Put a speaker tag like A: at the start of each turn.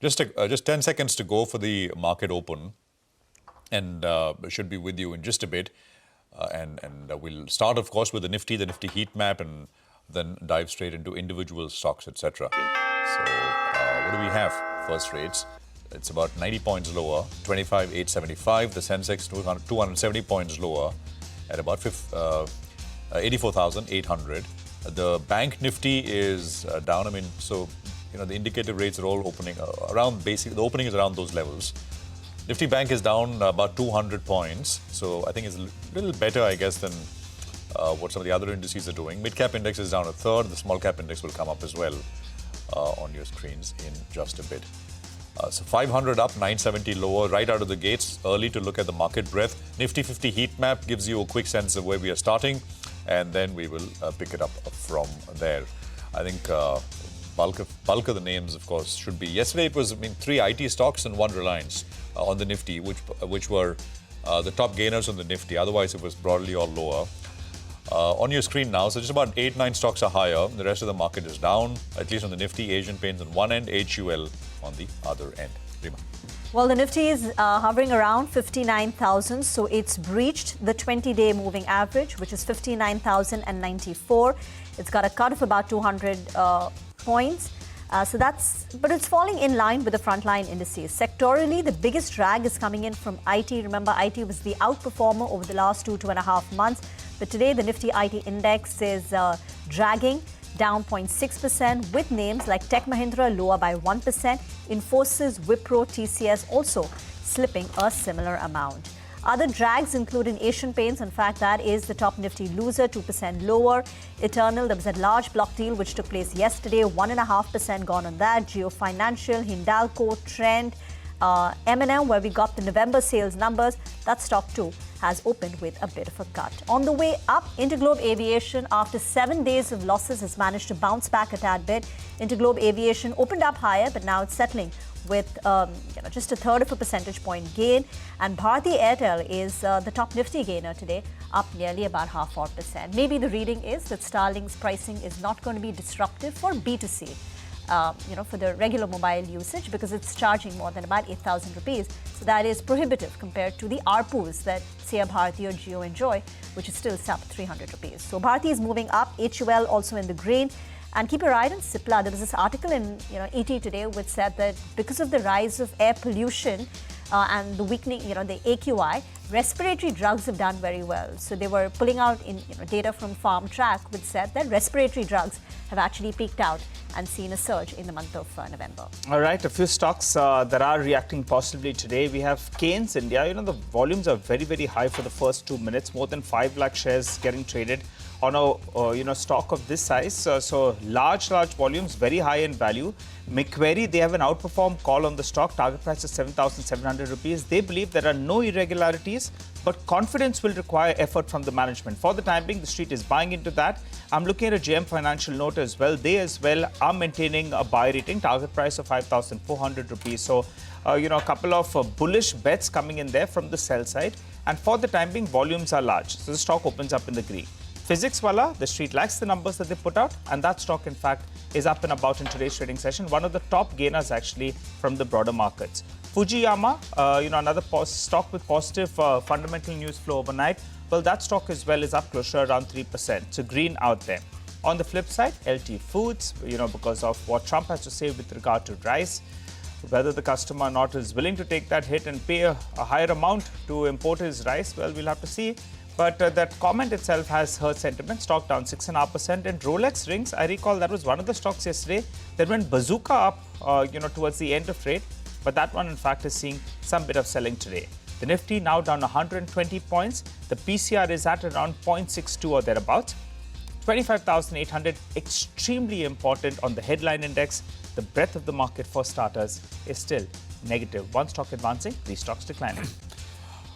A: Just 10 seconds to go for the market open, and should be with you in just a bit. And we'll start, of course, with the Nifty heat map, and then dive straight into individual stocks, etc. So what do we have? First rates. It's about 90 points lower, 25,875. The Sensex 270 points lower at about 84,800. The bank Nifty is down. I mean, so the indicative rates are all opening around basically the opening is around those levels. Nifty Bank is down about 200 points, so I think it's a little better, I guess, than what some of the other indices are doing. Mid-cap index is down a third. The small-cap index will come up as well on your screens in just a bit. So 500 up, 970 lower, right out of the gates. Early to look at the market breadth. Nifty 50 heat map gives you a quick sense of where we are starting, and then we will pick it up from there. I think bulk of the names, of course, should be. Yesterday it was 3 IT stocks and 1 Reliance on the Nifty, which were the top gainers on the Nifty. Otherwise, it was broadly all lower. On your screen now, so just about 8-9 stocks are higher. The rest of the market is down, at least on the Nifty. Asian Paints on one end, HUL on the other end. Rima.
B: Well, the Nifty is hovering around 59,000, so it's breached the 20-day moving average, which is 59,094. It's got a cut of about 200 points. But it's falling in line with the frontline indices. Sectorally, the biggest drag is coming in from IT. Remember, IT was the outperformer over the last 2.5 months. But today, the Nifty IT index is dragging down 0.6%, with names like Tech Mahindra lower by 1%. Infosys, Wipro, TCS also slipping a similar amount. Other drags include in Asian Paints. In fact, that is the top Nifty loser, 2% lower. Eternal, there was a large block deal which took place yesterday, 1.5% gone on that. Geo Financial, Hindalco, Trent, M&M, where we got the November sales numbers, that stock too has opened with a bit of a cut. On the way up, Interglobe Aviation, after 7 days of losses, has managed to bounce back a tad bit. Interglobe Aviation opened up higher, but now it's settling with just a third of a percentage point gain. And Bharti Airtel is the top Nifty gainer today, up nearly about 0.5%. Maybe the reading is that Starlink's pricing is not going to be disruptive for B2C, for the regular mobile usage, because it's charging more than about 8,000 rupees. So that is prohibitive compared to the ARPUs that, say, a Bharti or Jio enjoy, which is still sub 300 rupees. So Bharti is moving up, HUL also in the green. And keep your eye on Cipla. There was this article in ET today which said that because of the rise of air pollution and the weakening, the AQI, respiratory drugs have done very well. So they were pulling out in data from Farm Track, which said that respiratory drugs have actually peaked out and seen a surge in the month of November.
C: All right, a few stocks that are reacting positively today. We have Keynes India. The volumes are very, very high for the first 2 minutes. More than 5 lakh shares getting traded on a stock of this size. So large volumes, very high in value. Macquarie, they have an outperform call on the stock. Target price is 7,700 rupees. They believe there are no irregularities, but confidence will require effort from the management. For the time being, the street is buying into that. I'm looking at a JM Financial note as well. They as well are maintaining a buy rating. Target price of 5,400 rupees. So, a couple of bullish bets coming in there from the sell side. And for the time being, volumes are large. So the stock opens up in the green. Physics Wala, the street likes the numbers that they put out, and that stock, in fact, is up and about in today's trading session. One of the top gainers, actually, from the broader markets. Fujiyama, another stock with positive fundamental news flow overnight. Well, that stock as well is up closer around 3%. So green out there. On the flip side, LT Foods, because of what Trump has to say with regard to rice. Whether the customer or not is willing to take that hit and pay a higher amount to import his rice, well, we'll have to see. But that comment itself has hurt sentiment. Stock down 6.5%. And Rolex rings, I recall that was one of the stocks yesterday that went bazooka up, towards the end of trade. But that one, in fact, is seeing some bit of selling today. The Nifty now down 120 points. The PCR is at around 0.62 or thereabouts. 25,800, extremely important on the headline index. The breadth of the market for starters is still negative. One stock advancing, 3 stocks declining.